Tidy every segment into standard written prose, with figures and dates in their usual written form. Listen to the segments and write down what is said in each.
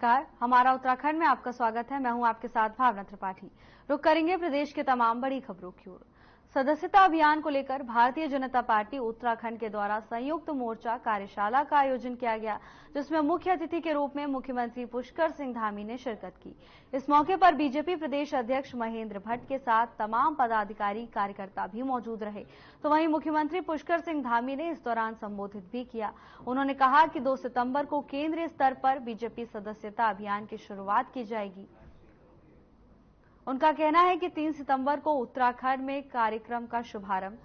नमस्कार, हमारा उत्तराखंड में आपका स्वागत है। मैं हूं आपके साथ भावना त्रिपाठी। रुक करेंगे प्रदेश के तमाम बड़ी खबरों की ओर। सदस्यता अभियान को लेकर भारतीय जनता पार्टी उत्तराखंड के द्वारा संयुक्त मोर्चा कार्यशाला का आयोजन किया गया, जिसमें मुख्य अतिथि के रूप में मुख्यमंत्री पुष्कर सिंह धामी ने शिरकत की। इस मौके पर बीजेपी प्रदेश अध्यक्ष महेंद्र भट्ट के साथ तमाम पदाधिकारी कार्यकर्ता भी मौजूद रहे। तो वहीं मुख्यमंत्री पुष्कर सिंह धामी ने इस दौरान संबोधित भी किया। उन्होंने कहा कि 2 सितंबर को केंद्रीय स्तर पर बीजेपी सदस्यता अभियान की शुरुआत की जाएगी। उनका कहना है कि 3 सितंबर को उत्तराखंड में कार्यक्रम का शुभारंभ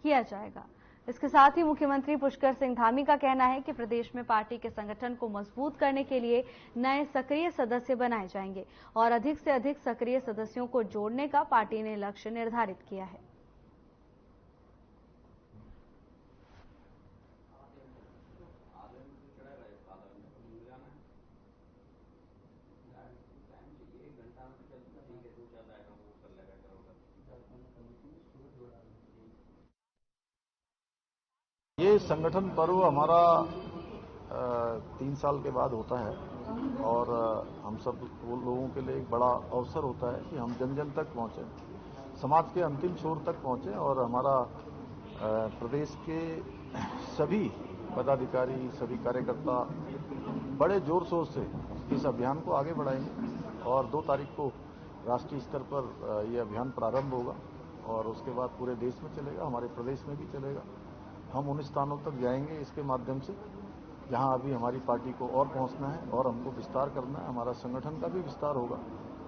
किया जाएगा। इसके साथ ही मुख्यमंत्री पुष्कर सिंह धामी का कहना है कि प्रदेश में पार्टी के संगठन को मजबूत करने के लिए नए सक्रिय सदस्य बनाए जाएंगे और अधिक से अधिक सक्रिय सदस्यों को जोड़ने का पार्टी ने लक्ष्य निर्धारित किया है। ये संगठन पर्व हमारा 3 साल के बाद होता है और हम सब लोगों के लिए एक बड़ा अवसर होता है कि हम जन जन तक पहुंचे, समाज के अंतिम छोर तक पहुंचे और हमारा प्रदेश के सभी पदाधिकारी, सभी कार्यकर्ता बड़े जोर शोर से इस अभियान को आगे बढ़ाएंगे और 2 तारीख को राष्ट्रीय स्तर पर यह अभियान प्रारंभ होगा और उसके बाद पूरे देश में चलेगा, हमारे प्रदेश में भी चलेगा। हम उन स्थानों तक जाएंगे इसके माध्यम से जहां अभी हमारी पार्टी को और पहुंचना है और हमको विस्तार करना है। हमारा संगठन का भी विस्तार होगा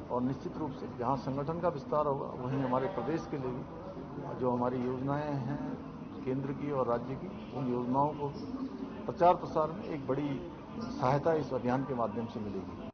और निश्चित रूप से जहां संगठन का विस्तार होगा वहीं हमारे प्रदेश के लिए भी जो हमारी योजनाएं हैं केंद्र की और राज्य की, उन योजनाओं को प्रचार प्रसार में एक बड़ी सहायता इस अभियान के माध्यम से मिलेगी।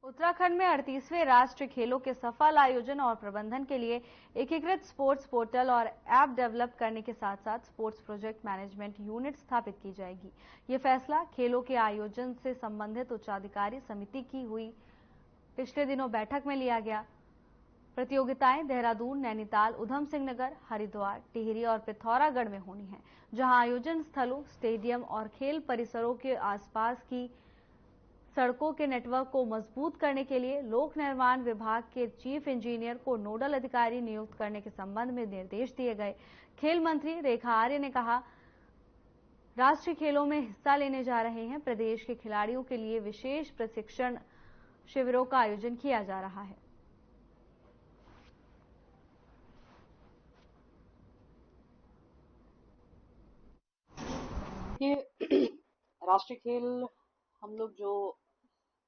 उत्तराखंड में 38वें राष्ट्रीय खेलों के सफल आयोजन और प्रबंधन के लिए एकीकृत स्पोर्ट्स पोर्टल और ऐप डेवलप करने के साथ साथ स्पोर्ट्स प्रोजेक्ट मैनेजमेंट यूनिट स्थापित की जाएगी। ये फैसला खेलों के आयोजन से संबंधित उच्चाधिकारी समिति की हुई पिछले दिनों बैठक में लिया गया। प्रतियोगिताएं देहरादून, नैनीताल, उधम सिंह नगर, हरिद्वार, टिहरी और पिथौरागढ़ में होनी है, जहां आयोजन स्थलों, स्टेडियम और खेल परिसरों के आसपास की सड़कों के नेटवर्क को मजबूत करने के लिए लोक निर्माण विभाग के चीफ इंजीनियर को नोडल अधिकारी नियुक्त करने के संबंध में निर्देश दिए गए। खेल मंत्री रेखा आर्य ने कहा, राष्ट्रीय खेलों में हिस्सा लेने जा रहे हैं प्रदेश के खिलाड़ियों के लिए विशेष प्रशिक्षण शिविरों का आयोजन किया जा रहा है। राष्ट्रीय खेल हम लोग जो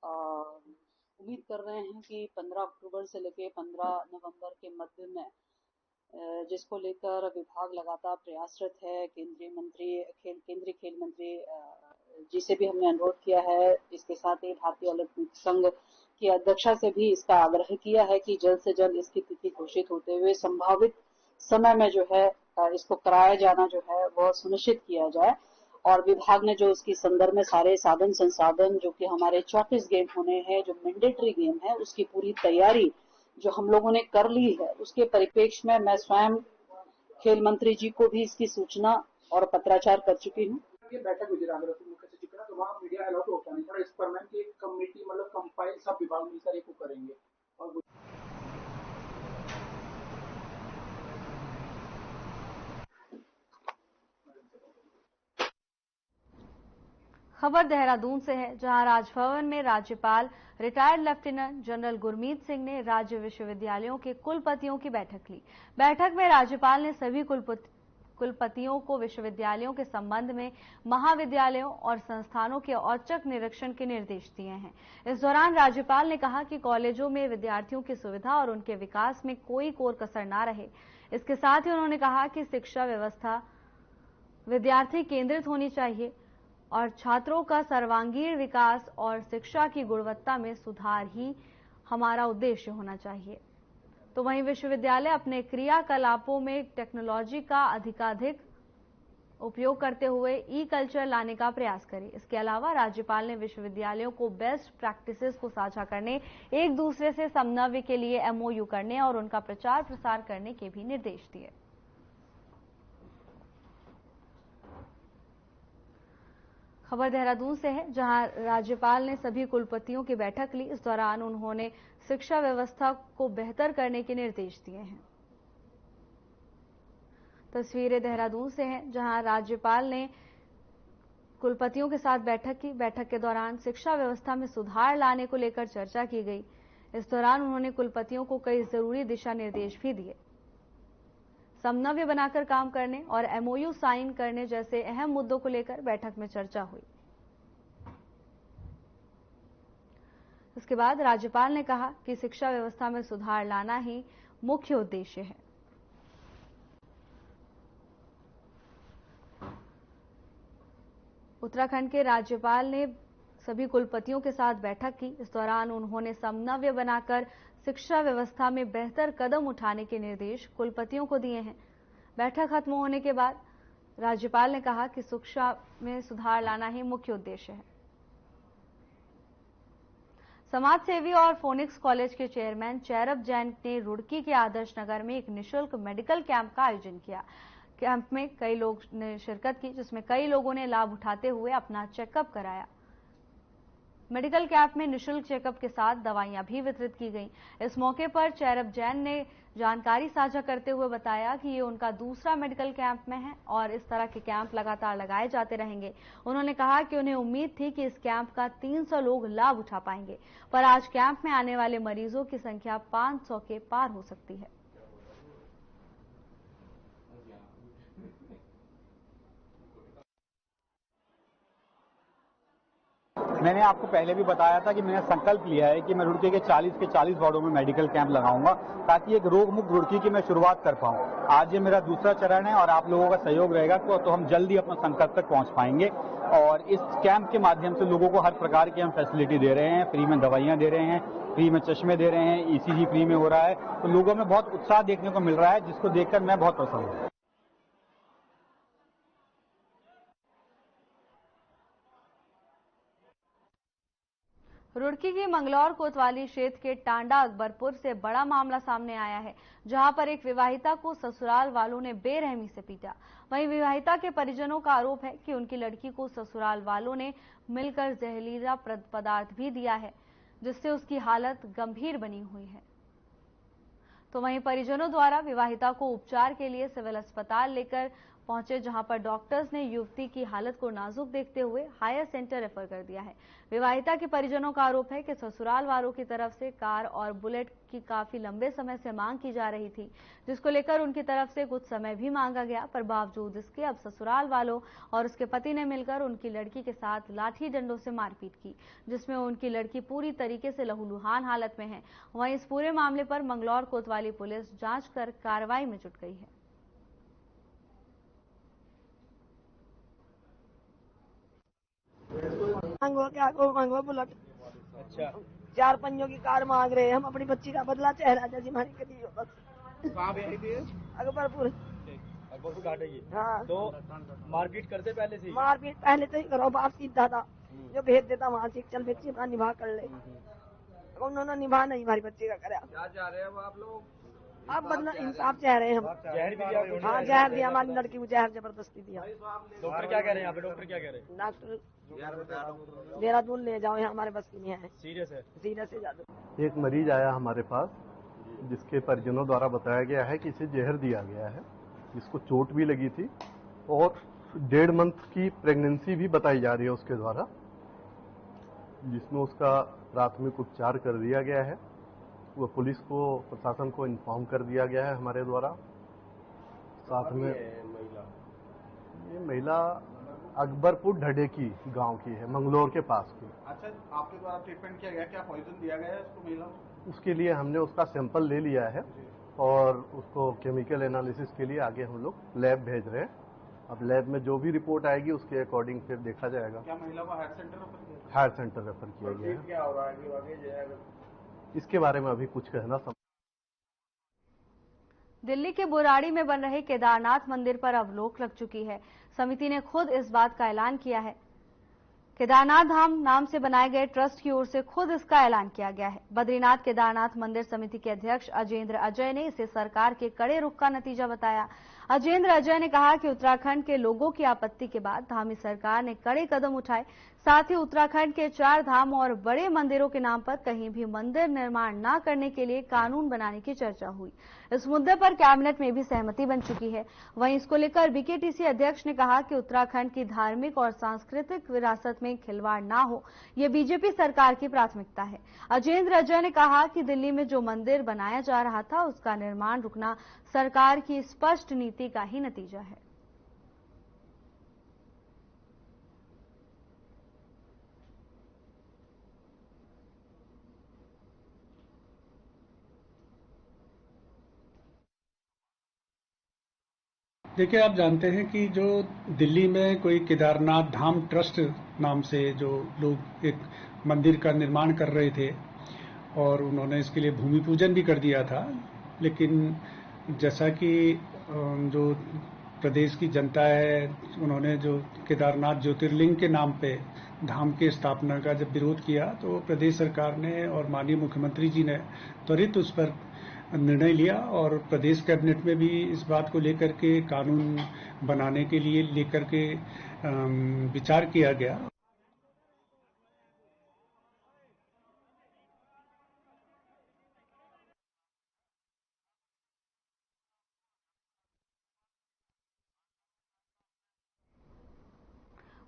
उम्मीद कर रहे हैं कि 15 अक्टूबर से लेकर 15 नवंबर के मध्य में जिसको लेकर विभाग लगातार प्रयासरत है। केंद्रीय खेल मंत्री जी से भी हमने अनुरोध किया है। इसके साथ ही भारतीय ओलंपिक संघ की अध्यक्षा से भी इसका आग्रह किया है कि जल्द से जल्द इसकी तिथि घोषित होते हुए संभावित समय में जो है इसको कराया जाना जो है वह सुनिश्चित किया जाए। और विभाग ने जो उसकी संदर्भ में सारे साधन संसाधन जो कि हमारे 34 गेम होने हैं, जो मैंडेटरी गेम है, उसकी पूरी तैयारी जो हम लोगों ने कर ली है, उसके परिप्रेक्ष्य में मैं स्वयं खेल मंत्री जी को भी इसकी सूचना और पत्राचार कर चुकी हूँ। बैठक हुई मुख्य सचिव का, तो वहाँ मीडिया अलाउ तो होता नहीं था। इस पर मैम की एक कमेटी मतलब कंपाइल सब विभाग मिलकर एक को करेंगे और खबर देहरादून से है, जहां राजभवन में राज्यपाल retired lieutenant general Gurmeet Singh ने राज्य विश्वविद्यालयों के कुलपतियों की बैठक ली। बैठक में राज्यपाल ने सभी कुलपतियों को विश्वविद्यालयों के संबंध में महाविद्यालयों और संस्थानों के औचक निरीक्षण के निर्देश दिए हैं। इस दौरान राज्यपाल ने कहा कि कॉलेजों में विद्यार्थियों की सुविधा और उनके विकास में कोई कोर कसर न रहे। इसके साथ ही उन्होंने कहा कि शिक्षा व्यवस्था विद्यार्थी केंद्रित होनी चाहिए और छात्रों का सर्वांगीण विकास और शिक्षा की गुणवत्ता में सुधार ही हमारा उद्देश्य होना चाहिए। तो वहीं विश्वविद्यालय अपने क्रियाकलापों में टेक्नोलॉजी का अधिकाधिक उपयोग करते हुए ई कल्चर लाने का प्रयास करें। इसके अलावा राज्यपाल ने विश्वविद्यालयों को बेस्ट प्रैक्टिसेस को साझा करने, एक दूसरे से समन्वय के लिए MOU करने और उनका प्रचार प्रसार करने के भी निर्देश दिए। खबर देहरादून से है, जहां राज्यपाल ने सभी कुलपतियों की बैठक ली। इस दौरान उन्होंने शिक्षा व्यवस्था को बेहतर करने के निर्देश दिए हैं। तस्वीरें देहरादून से हैं, जहां राज्यपाल ने कुलपतियों के साथ बैठक की। बैठक के दौरान शिक्षा व्यवस्था में सुधार लाने को लेकर चर्चा की गई। इस दौरान उन्होंने कुलपतियों को कई जरूरी दिशा निर्देश भी दिए। समन्वय बनाकर काम करने और MOU साइन करने जैसे अहम मुद्दों को लेकर बैठक में चर्चा हुई। इसके बाद राज्यपाल ने कहा कि शिक्षा व्यवस्था में सुधार लाना ही मुख्य उद्देश्य है। उत्तराखंड के राज्यपाल ने सभी कुलपतियों के साथ बैठक की। इस दौरान उन्होंने समन्वय बनाकर शिक्षा व्यवस्था में बेहतर कदम उठाने के निर्देश कुलपतियों को दिए हैं। बैठक खत्म होने के बाद राज्यपाल ने कहा कि शिक्षा में सुधार लाना ही मुख्य उद्देश्य है। समाज सेवी और फोनिक्स कॉलेज के चेयरमैन चैरब जैन ने रुड़की के आदर्श नगर में एक निःशुल्क मेडिकल कैंप का आयोजन किया। कैंप में कई लोग ने शिरकत की, जिसमें कई लोगों ने लाभ उठाते हुए अपना चेकअप कराया। मेडिकल कैंप में निःशुल्क चेकअप के साथ दवाइयां भी वितरित की गईं। इस मौके पर चैरब जैन ने जानकारी साझा करते हुए बताया कि ये उनका दूसरा मेडिकल कैंप में है और इस तरह के कैंप लगातार लगाए जाते रहेंगे। उन्होंने कहा कि उन्हें उम्मीद थी कि इस कैंप का 300 लोग लाभ उठा पाएंगे, पर आज कैंप में आने वाले मरीजों की संख्या 500 के पार हो सकती है। मैंने आपको पहले भी बताया था कि मैंने संकल्प लिया है कि मैं रुड़की के 40 वार्डों में मेडिकल कैंप लगाऊंगा, ताकि एक रोग मुक्त रुड़की की मैं शुरुआत कर पाऊं। आज ये मेरा दूसरा चरण है और आप लोगों का सहयोग रहेगा तो हम जल्दी अपना संकल्प तक पहुंच पाएंगे। और इस कैंप के माध्यम से लोगों को हर प्रकार की हम फैसिलिटी दे रहे हैं, फ्री में दवाइयां दे रहे हैं, फ्री में चश्मे दे रहे हैं, ECG फ्री में हो रहा है। तो लोगों में बहुत उत्साह देखने को मिल रहा है, जिसको देखकर मैं बहुत प्रसन्न हूँ। रुड़की की मंगलौर कोतवाली क्षेत्र के टांडा अकबरपुर से बड़ा मामला सामने आया है, जहां पर एक विवाहिता को ससुराल वालों ने बेरहमी से पीटा। वहीं विवाहिता के परिजनों का आरोप है कि उनकी लड़की को ससुराल वालों ने मिलकर जहरीला पदार्थ भी दिया है, जिससे उसकी हालत गंभीर बनी हुई है। तो वहीं परिजनों द्वारा विवाहिता को उपचार के लिए सिविल अस्पताल लेकर पहुंचे, जहां पर डॉक्टर्स ने युवती की हालत को नाजुक देखते हुए हायर सेंटर रेफर कर दिया है। विवाहिता के परिजनों का आरोप है कि ससुराल वालों की तरफ से कार और बुलेट की काफी लंबे समय से मांग की जा रही थी, जिसको लेकर उनकी तरफ से कुछ समय भी मांगा गया, पर बावजूद इसके अब ससुराल वालों और उसके पति ने मिलकर उनकी लड़की के साथ लाठी डंडों से मारपीट की, जिसमें उनकी लड़की पूरी तरीके से लहूलुहान हालत में है। वहीं इस पूरे मामले पर मंगलौर कोतवाली पुलिस जांच कर कार्रवाई में जुट गई है। मांगो बुलेट। अच्छा, 4 पंजों की कार मांग रहे हैं। हम अपनी बच्ची का बदला चेहरा जैसी हमारी कदी हो। बस कहाँ पे आई थी? अकबरपुर। अकबरपुर घाट है ये। हाँ। तो मारपीट करते पहले से? मारपीट पहले से ही करो, बाप सीधा था जो भेज देता वहाँ से, चल बच्ची अपना निभा कर ले। उन्होंने निभा नहीं हमारी बच्ची का कराया। क्या चाह रहे हैं आप लोग? आप बदला इंसाफ चाह रहे हैं हम। जहर भी दिया? हाँ, जहर दिया हमारी लड़की को, जहर जबरदस्ती दिया। डॉक्टर क्या कह रहे हैं यहाँ पे? डॉक्टर क्या कह रहे हैं? डॉक्टर देहरादून ले जाओ, यहाँ हमारे बस की नहीं है। सीरियस है? सीरियस है ज्यादा। एक मरीज आया हमारे पास, जिसके परिजनों द्वारा बताया गया है कि इसे जहर दिया गया है, जिसको चोट भी लगी थी और 1.5 मंथ की प्रेगनेंसी भी बताई जा रही है उसके द्वारा, जिसमें उसका प्राथमिक उपचार कर दिया गया है। वो पुलिस को, प्रशासन को इन्फॉर्म कर दिया गया है हमारे द्वारा। साथ में ये महिला अकबरपुर ढडे की गांव की है, मंगलौर के पास की। अच्छा, आपके द्वारा ट्रीटमेंट किया गया, क्या पॉइजन दिया गया है उसको महिला? उसके लिए हमने उसका सैंपल ले लिया है और उसको केमिकल एनालिसिस के लिए आगे हम लोग लैब भेज रहे हैं। अब लैब में जो भी रिपोर्ट आएगी उसके अकॉर्डिंग फिर देखा जाएगा। क्या महिला को हायर सेंटर रेफर किया? हायर सेंटर रेफर किया गया है। क्या हो रहा है आगे? इसके बारे में अभी कुछ कहना दिल्ली के बुराड़ी में बन रहे केदारनाथ मंदिर पर अब रोक लग चुकी है। समिति ने खुद इस बात का ऐलान किया है। केदारनाथ धाम नाम से बनाए गए ट्रस्ट की ओर से खुद इसका ऐलान किया गया है। बद्रीनाथ केदारनाथ मंदिर समिति के अध्यक्ष अजेंद्र अजय ने इसे सरकार के कड़े रुख का नतीजा बताया। अजेंद्र अजय ने कहा कि उत्तराखंड के लोगों की आपत्ति के बाद धामी सरकार ने कड़े कदम उठाए। साथ ही उत्तराखंड के 4 धाम और बड़े मंदिरों के नाम पर कहीं भी मंदिर निर्माण न करने के लिए कानून बनाने की चर्चा हुई। इस मुद्दे पर कैबिनेट में भी सहमति बन चुकी है। वहीं इसको लेकर बीकेटीसी अध्यक्ष ने कहा कि उत्तराखंड की धार्मिक और सांस्कृतिक विरासत में खिलवाड़ ना हो, ये बीजेपी सरकार की प्राथमिकता है। अजेंद्र अजय ने कहा कि दिल्ली में जो मंदिर बनाया जा रहा था उसका निर्माण रुकना सरकार की स्पष्ट नीति का ही नतीजा है। देखिए, आप जानते हैं कि जो दिल्ली में कोई केदारनाथ धाम ट्रस्ट नाम से जो लोग एक मंदिर का निर्माण कर रहे थे और उन्होंने इसके लिए भूमि पूजन भी कर दिया था, लेकिन जैसा कि जो प्रदेश की जनता है, उन्होंने जो केदारनाथ ज्योतिर्लिंग के नाम पे धाम की स्थापना का जब विरोध किया तो प्रदेश सरकार ने और माननीय मुख्यमंत्री जी ने त्वरित उस पर निर्णय लिया और प्रदेश कैबिनेट में भी इस बात को लेकर के कानून बनाने के लिए लेकर के विचार किया गया।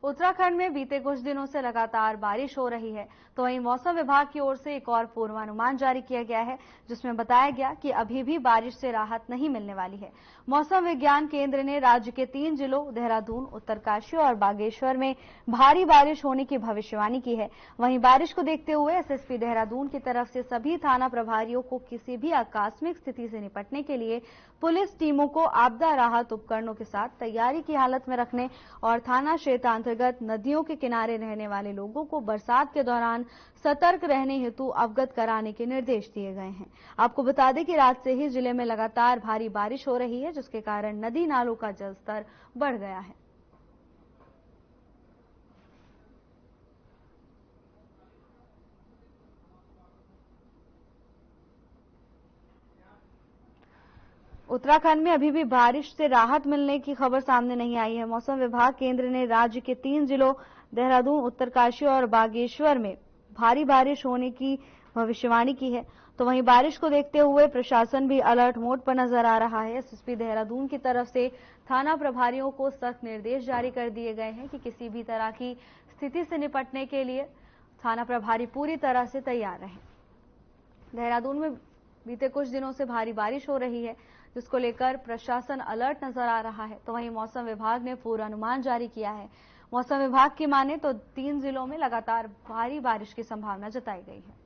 उत्तराखंड में बीते कुछ दिनों से लगातार बारिश हो रही है, तो वहीं मौसम विभाग की ओर से एक और पूर्वानुमान जारी किया गया है, जिसमें बताया गया कि अभी भी बारिश से राहत नहीं मिलने वाली है। मौसम विज्ञान केंद्र ने राज्य के 3 जिलों देहरादून, उत्तरकाशी और बागेश्वर में भारी बारिश होने की भविष्यवाणी की है। वहीं बारिश को देखते हुए एसएसपी देहरादून की तरफ से सभी थाना प्रभारियों को किसी भी आकस्मिक स्थिति से निपटने के लिए पुलिस टीमों को आपदा राहत उपकरणों के साथ तैयारी की हालत में रखने और थाना क्षेत्र अंतर्गत नदियों के किनारे रहने वाले लोगों को बरसात के दौरान सतर्क रहने हेतु अवगत कराने के निर्देश दिए गए हैं। आपको बता दें कि रात से ही जिले में लगातार भारी बारिश हो रही है, जिसके कारण नदी नालों का जलस्तर बढ़ गया है। उत्तराखंड में अभी भी बारिश से राहत मिलने की खबर सामने नहीं आई है। मौसम विभाग केंद्र ने राज्य के 3 जिलों देहरादून, उत्तरकाशी और बागेश्वर में भारी बारिश होने की भविष्यवाणी की है, तो वहीं बारिश को देखते हुए प्रशासन भी अलर्ट मोड पर नजर आ रहा है। एसएसपी देहरादून की तरफ से थाना प्रभारियों को सख्त निर्देश जारी कर दिए गए हैं कि किसी भी तरह की स्थिति से निपटने के लिए थाना प्रभारी पूरी तरह से तैयार रहें। देहरादून में बीते कुछ दिनों से भारी बारिश हो रही है, जिसको लेकर प्रशासन अलर्ट नजर आ रहा है, तो वहीं मौसम विभाग ने पूर्वानुमान जारी किया है। मौसम विभाग की माने तो 3 जिलों में लगातार भारी बारिश की संभावना जताई गई है।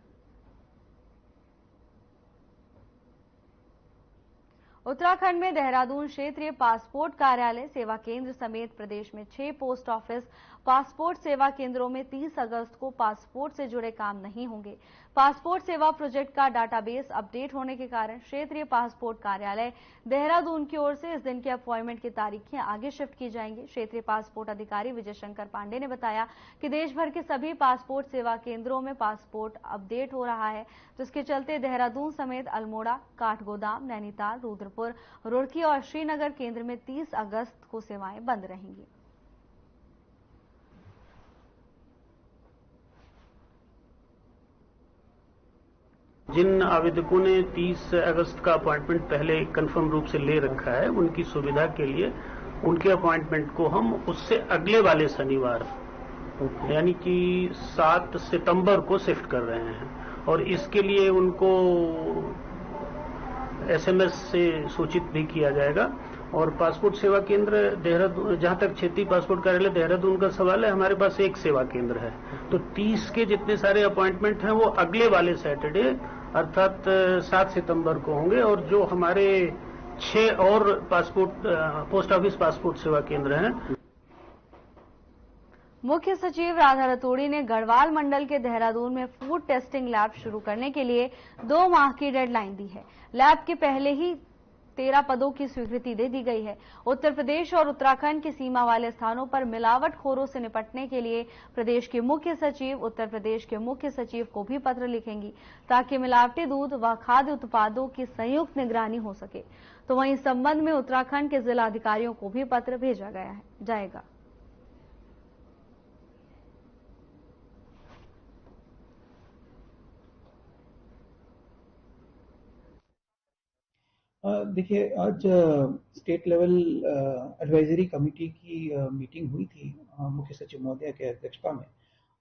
उत्तराखंड में देहरादून क्षेत्रीय पासपोर्ट कार्यालय सेवा केंद्र समेत प्रदेश में 6 पोस्ट ऑफिस पासपोर्ट सेवा केंद्रों में 30 अगस्त को पासपोर्ट से जुड़े काम नहीं होंगे। पासपोर्ट सेवा प्रोजेक्ट का डाटाबेस अपडेट होने के कारण क्षेत्रीय पासपोर्ट कार्यालय देहरादून की ओर से इस दिन की अपॉइंटमेंट की तारीखें आगे शिफ्ट की जाएंगी। क्षेत्रीय पासपोर्ट अधिकारी विजय शंकर पांडे ने बताया कि देश भर के सभी पासपोर्ट सेवा केंद्रों में पासपोर्ट अपडेट हो रहा है, जिसके चलते देहरादून समेत अल्मोड़ा, काठगोदाम, नैनीताल, रुद्रपुर, रुड़की और श्रीनगर केंद्र में 30 अगस्त को सेवाएं बंद रहेंगी। जिन आवेदकों ने 30 अगस्त का अपॉइंटमेंट पहले कंफर्म रूप से ले रखा है, उनकी सुविधा के लिए उनके अपॉइंटमेंट को हम उससे अगले वाले शनिवार यानी कि 7 सितंबर को शिफ्ट कर रहे हैं और इसके लिए उनको एसएमएस से सूचित भी किया जाएगा। और पासपोर्ट सेवा केंद्र देहरादून, जहां तक क्षेत्रीय पासपोर्ट कार्यालय देहरादून का सवाल है, हमारे पास एक सेवा केंद्र है, तो 30 के जितने सारे अपॉइंटमेंट हैं वो अगले वाले सैटरडे अर्थात 7 सितंबर को होंगे और जो हमारे 6 और पोस्ट ऑफिस पासपोर्ट सेवा केंद्र हैं। मुख्य सचिव राधा रतोड़ी ने गढ़वाल मंडल के देहरादून में फूड टेस्टिंग लैब शुरू करने के लिए 2 माह की डेडलाइन दी है। लैब के पहले ही 13 पदों की स्वीकृति दे दी गई है। उत्तर प्रदेश और उत्तराखंड की सीमा वाले स्थानों पर मिलावटखोरों से निपटने के लिए प्रदेश के मुख्य सचिव उत्तर प्रदेश के मुख्य सचिव को भी पत्र लिखेंगी, ताकि मिलावटी दूध व खाद्य उत्पादों की संयुक्त निगरानी हो सके। तो वहीं इस संबंध में उत्तराखंड के जिला अधिकारियों को भी पत्र भेजा जाएगा। देखिए, आज स्टेट लेवल एडवाइजरी कमेटी की मीटिंग हुई थी मुख्य सचिव महोदय के अध्यक्षता में,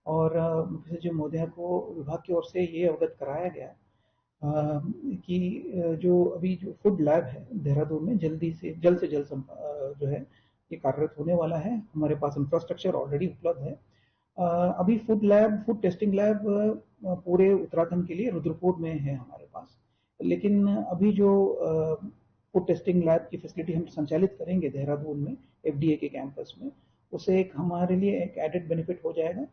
और मुख्य सचिव महोदय को विभाग की ओर से ये अवगत कराया गया कि जो अभी जो फूड लैब है देहरादून में जल्द से जल्द जो है ये कार्यरत होने वाला है। हमारे पास इंफ्रास्ट्रक्चर ऑलरेडी उपलब्ध है। अभी फूड टेस्टिंग लैब पूरे उत्तराखंड के लिए रुद्रपुर में है हमारे पास, लेकिन अभी जो फूड टेस्टिंग लैब की फैसिलिटी हम संचालित करेंगे देहरादून में FDA के कैंपस में, उससे एक हमारे लिए एक एडेड बेनिफिट हो जाएगा।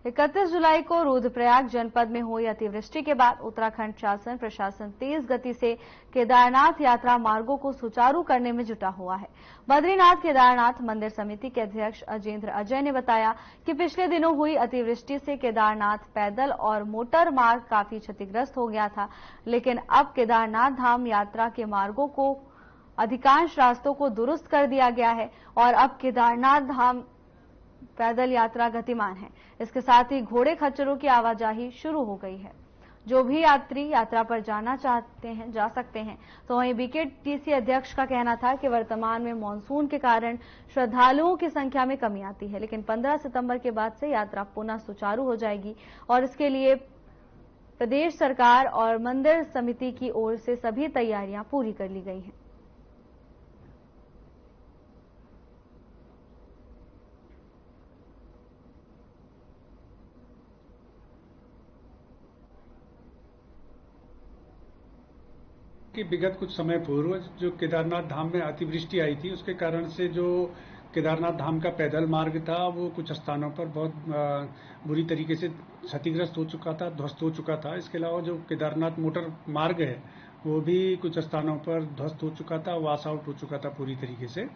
इकतीस जुलाई को रुद्रप्रयाग जनपद में हुई अतिवृष्टि के बाद उत्तराखंड शासन प्रशासन तेज गति से केदारनाथ यात्रा मार्गों को सुचारू करने में जुटा हुआ है। बद्रीनाथ केदारनाथ मंदिर समिति के अध्यक्ष अजेंद्र अजय ने बताया कि पिछले दिनों हुई अतिवृष्टि से केदारनाथ पैदल और मोटर मार्ग काफी क्षतिग्रस्त हो गया था, लेकिन अब केदारनाथ धाम यात्रा के मार्गों को अधिकांश रास्तों को दुरुस्त कर दिया गया है और अब केदारनाथ धाम पैदल यात्रा गतिमान है। इसके साथ ही घोड़े खच्चरों की आवाजाही शुरू हो गई है। जो भी यात्री यात्रा पर जाना चाहते हैं जा सकते हैं। तो वहीं BKTC अध्यक्ष का कहना था कि वर्तमान में मानसून के कारण श्रद्धालुओं की संख्या में कमी आती है, लेकिन 15 सितंबर के बाद से यात्रा पुनः सुचारू हो जाएगी और इसके लिए प्रदेश सरकार और मंदिर समिति की ओर से सभी तैयारियां पूरी कर ली गई हैं। कि विगत कुछ समय पूर्व जो केदारनाथ धाम में अतिवृष्टि आई थी, उसके कारण से जो केदारनाथ धाम का पैदल मार्ग था वो कुछ स्थानों पर बहुत बुरी तरीके से क्षतिग्रस्त हो चुका था, ध्वस्त हो चुका था। इसके अलावा जो केदारनाथ मोटर मार्ग है वो भी कुछ स्थानों पर ध्वस्त हो चुका था, वॉश आउट हो चुका था पूरी तरीके से।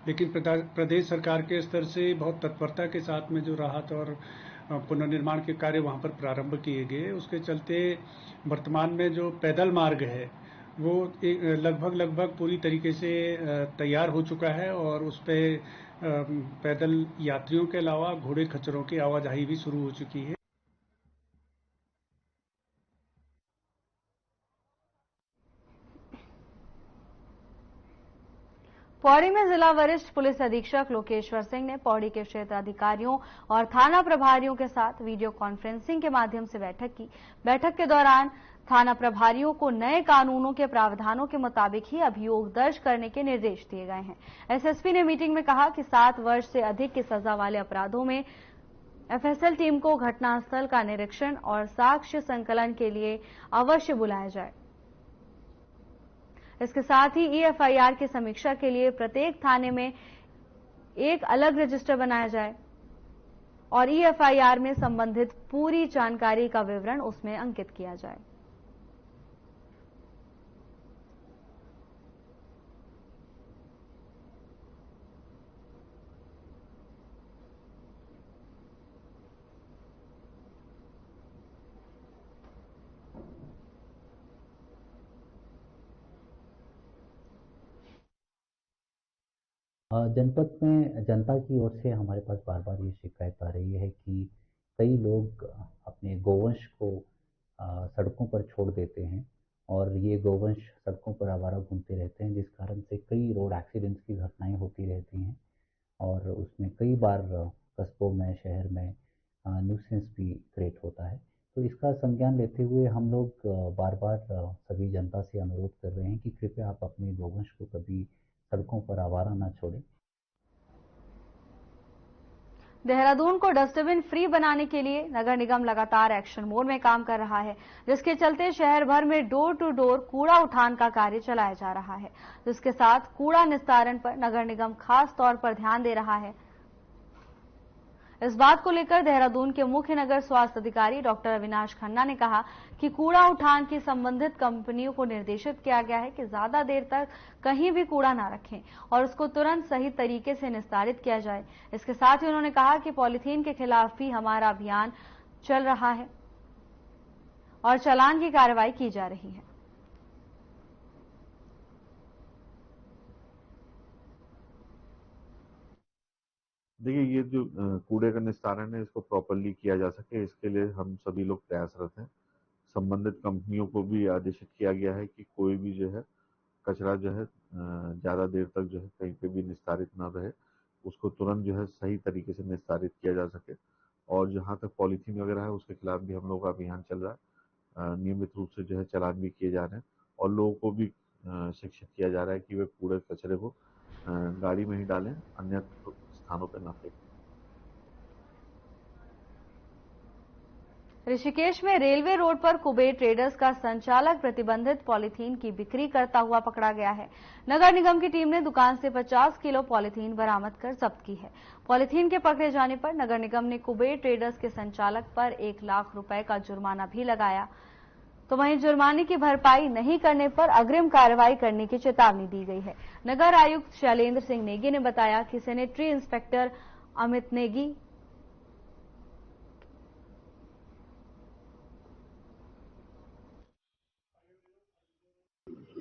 लेकिन प्रदेश सरकार के स्तर से बहुत तत्परता के साथ में जो राहत और पुनर्निर्माण के कार्य वहां पर प्रारंभ किए गए, उसके चलते वर्तमान में जो पैदल मार्ग है वो लगभग पूरी तरीके से तैयार हो चुका है और उस पे पैदल यात्रियों के अलावा घोड़े खच्चरों की आवाजाही भी शुरू हो चुकी है। पौड़ी में जिला वरिष्ठ पुलिस अधीक्षक लोकेश्वर सिंह ने पौड़ी के क्षेत्र अधिकारियों और थाना प्रभारियों के साथ वीडियो कॉन्फ्रेंसिंग के माध्यम से बैठक की। बैठक के दौरान थाना प्रभारियों को नए कानूनों के प्रावधानों के मुताबिक ही अभियोग दर्ज करने के निर्देश दिए गए हैं। SSP ने मीटिंग में कहा कि 7 वर्ष से अधिक की सजा वाले अपराधों में FSL टीम को घटनास्थल का निरीक्षण और साक्ष्य संकलन के लिए अवश्य बुलाया जाए। इसके साथ ही EFIR की समीक्षा के लिए प्रत्येक थाने में एक अलग रजिस्टर बनाया जाए और EFIR में संबंधित पूरी जानकारी का विवरण उसमें अंकित किया जाए। जनपद में जनता की ओर से हमारे पास बार बार ये शिकायत आ रही है कि कई लोग अपने गोवंश को सड़कों पर छोड़ देते हैं और ये गोवंश सड़कों पर आवारा घूमते रहते हैं, जिस कारण से कई रोड एक्सीडेंट्स की घटनाएं होती रहती हैं और उसमें कई बार कस्बों में शहर में न्यूसेंस भी क्रिएट होता है। तो इसका संज्ञान लेते हुए हम लोग बार बार सभी जनता से अनुरोध कर रहे हैं कि कृपया आप अपने गोवंश को कभी सड़कों पर आवारा न छोड़ें। देहरादून को डस्टबिन फ्री बनाने के लिए नगर निगम लगातार एक्शन मोड में काम कर रहा है, जिसके चलते शहर भर में डोर टू डोर कूड़ा उठान का कार्य चलाया जा रहा है, जिसके साथ कूड़ा निस्तारण पर नगर निगम खास तौर पर ध्यान दे रहा है। इस बात को लेकर देहरादून के मुख्य नगर स्वास्थ्य अधिकारी डॉक्टर अविनाश खन्ना ने कहा कि कूड़ा उठान की संबंधित कंपनियों को निर्देशित किया गया है कि ज्यादा देर तक कहीं भी कूड़ा ना रखें और उसको तुरंत सही तरीके से निस्तारित किया जाए। इसके साथ ही उन्होंने कहा कि पॉलीथीन के खिलाफ भी हमारा अभियान चल रहा है और चालान की कार्रवाई की जा रही है। देखिए, ये जो कूड़े का निस्तारण है इसको प्रॉपरली किया जा सके, इसके लिए हम सभी लोग प्रयासरत हैं। संबंधित कंपनियों को भी आदेशित किया गया है कि कोई भी जो है कचरा जो है ज़्यादा देर तक जो है कहीं पे भी निस्तारित ना रहे, उसको तुरंत जो है सही तरीके से निस्तारित किया जा सके। और जहाँ तक पॉलीथीन वगैरह है उसके खिलाफ भी हम लोग का अभियान चल रहा है। नियमित रूप से जो है चालान भी किए जा रहे हैं और लोगों को भी शिक्षित किया जा रहा है कि वे कूड़े कचरे को गाड़ी में ही डालें, अन्य स्थानों पर ना फेंकें। ऋषिकेश में रेलवे रोड पर कुबेर ट्रेडर्स का संचालक प्रतिबंधित पॉलीथीन की बिक्री करता हुआ पकड़ा गया है। नगर निगम की टीम ने दुकान से 50 किलो पॉलीथीन बरामद कर जब्त की है। पॉलीथीन के पकड़े जाने पर नगर निगम ने कुबेर ट्रेडर्स के संचालक पर 1 लाख रुपए का जुर्माना भी लगाया। तो वहीं जुर्माने की भरपाई नहीं करने पर अग्रिम कार्रवाई करने की चेतावनी दी गई है। नगर आयुक्त शैलेंद्र सिंह नेगी ने बताया कि sanitary inspector Amit Negi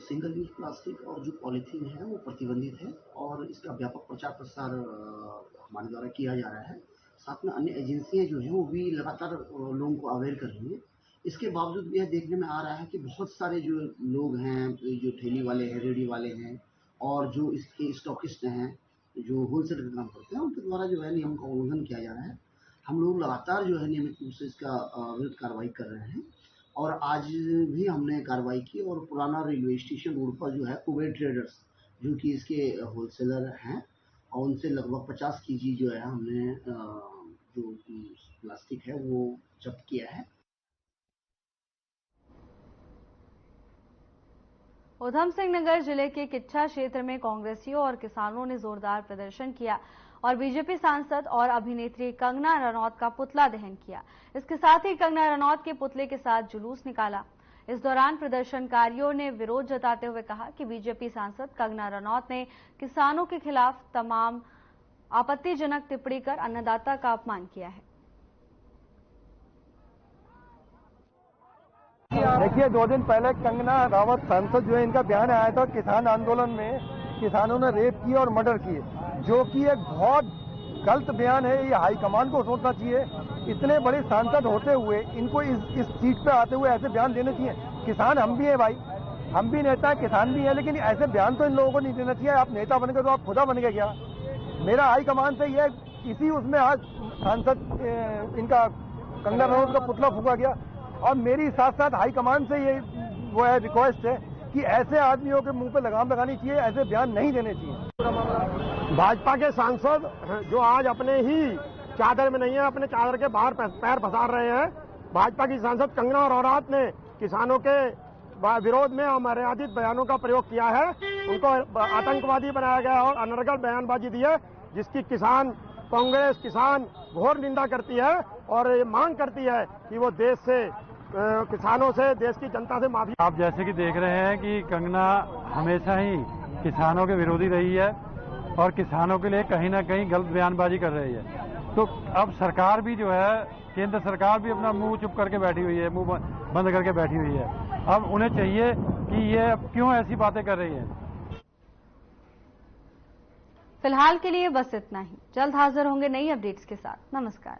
single use plastic और जो पॉलीथीन है वो प्रतिबंधित है और इसका व्यापक प्रचार प्रसार हमारे द्वारा किया जा रहा है। साथ में अन्य एजेंसियां जो हैं वो भी लगातार लोगों को अवेयर कर रही हैं। इसके बावजूद भी यह देखने में आ रहा है कि बहुत सारे जो लोग हैं, जो ठेली वाले हैं, रेहड़ी वाले हैं और जो इसके स्टॉकिस्ट हैं, जो होलसेल का काम करते हैं, उनके द्वारा जो है नियम का उल्लंघन किया जा रहा है। हम लोग लगातार जो है नियमित रूप से इसका विरुद्ध कार्रवाई कर रहे हैं और आज भी हमने कार्रवाई की और पुराना रेलवे स्टेशन रोड पर जो है कुबेर ट्रेडर्स जो कि इसके होलसेलर हैं और उनसे लगभग 50 kg जो है हमने जो प्लास्टिक है वो जब्त किया है। उधम सिंह नगर जिले के किच्छा क्षेत्र में कांग्रेसियों और किसानों ने जोरदार प्रदर्शन किया और बीजेपी सांसद और अभिनेत्री कंगना रनौत का पुतला दहन किया। इसके साथ ही कंगना रनौत के पुतले के साथ जुलूस निकाला। इस दौरान प्रदर्शनकारियों ने विरोध जताते हुए कहा कि बीजेपी सांसद कंगना रनौत ने किसानों के खिलाफ तमाम आपत्तिजनक टिप्पणी कर अन्नदाता का अपमान किया है। देखिए, 2 दिन पहले कंगना रावत सांसद जो है, इनका बयान आया था किसान आंदोलन में किसानों ने रेप किए और मर्डर किए, जो कि एक बहुत गलत बयान है। ये हाईकमान को सोचना चाहिए। इतने बड़े सांसद होते हुए इनको इस सीट पे आते हुए ऐसे बयान देने चाहिए। किसान हम भी हैं भाई, हम भी नेता हैं, किसान भी हैं, लेकिन ऐसे बयान तो इन लोगों को नहीं देना चाहिए। आप नेता बन गए तो आप खुदा बन गए क्या? मेरा हाईकमान से ये इसी उसमें आज सांसद इनका कंगना रनौत का पुतला फूका गया और मेरी साथ साथ हाईकमान से ये वो है रिक्वेस्ट है कि ऐसे आदमियों के मुंह पे लगाम लगानी चाहिए, ऐसे बयान नहीं देने चाहिए। भाजपा के सांसद जो आज अपने ही चादर में नहीं है, अपने चादर के बाहर पैर पसार रहे हैं। भाजपा की सांसद कंगना रनौत ने किसानों के विरोध में अमर्यादित बयानों का प्रयोग किया है, उनको आतंकवादी बनाया गया और अनर्गल बयानबाजी दी है, जिसकी कांग्रेस किसान घोर निंदा करती है और ये मांग करती है कि वो देश से किसानों से, देश की जनता से माफी। आप जैसे कि देख रहे हैं कि कंगना हमेशा ही किसानों के विरोधी रही है और किसानों के लिए कहीं ना कहीं गलत बयानबाजी कर रही है। तो अब सरकार भी जो है, केंद्र सरकार भी अपना मुंह चुप करके बैठी हुई है, मुंह बंद करके बैठी हुई है। अब उन्हें चाहिए कि ये अब क्यों ऐसी बातें कर रही है। फिलहाल के लिए बस इतना ही। जल्द हाजिर होंगे नई अपडेट्स के साथ। नमस्कार।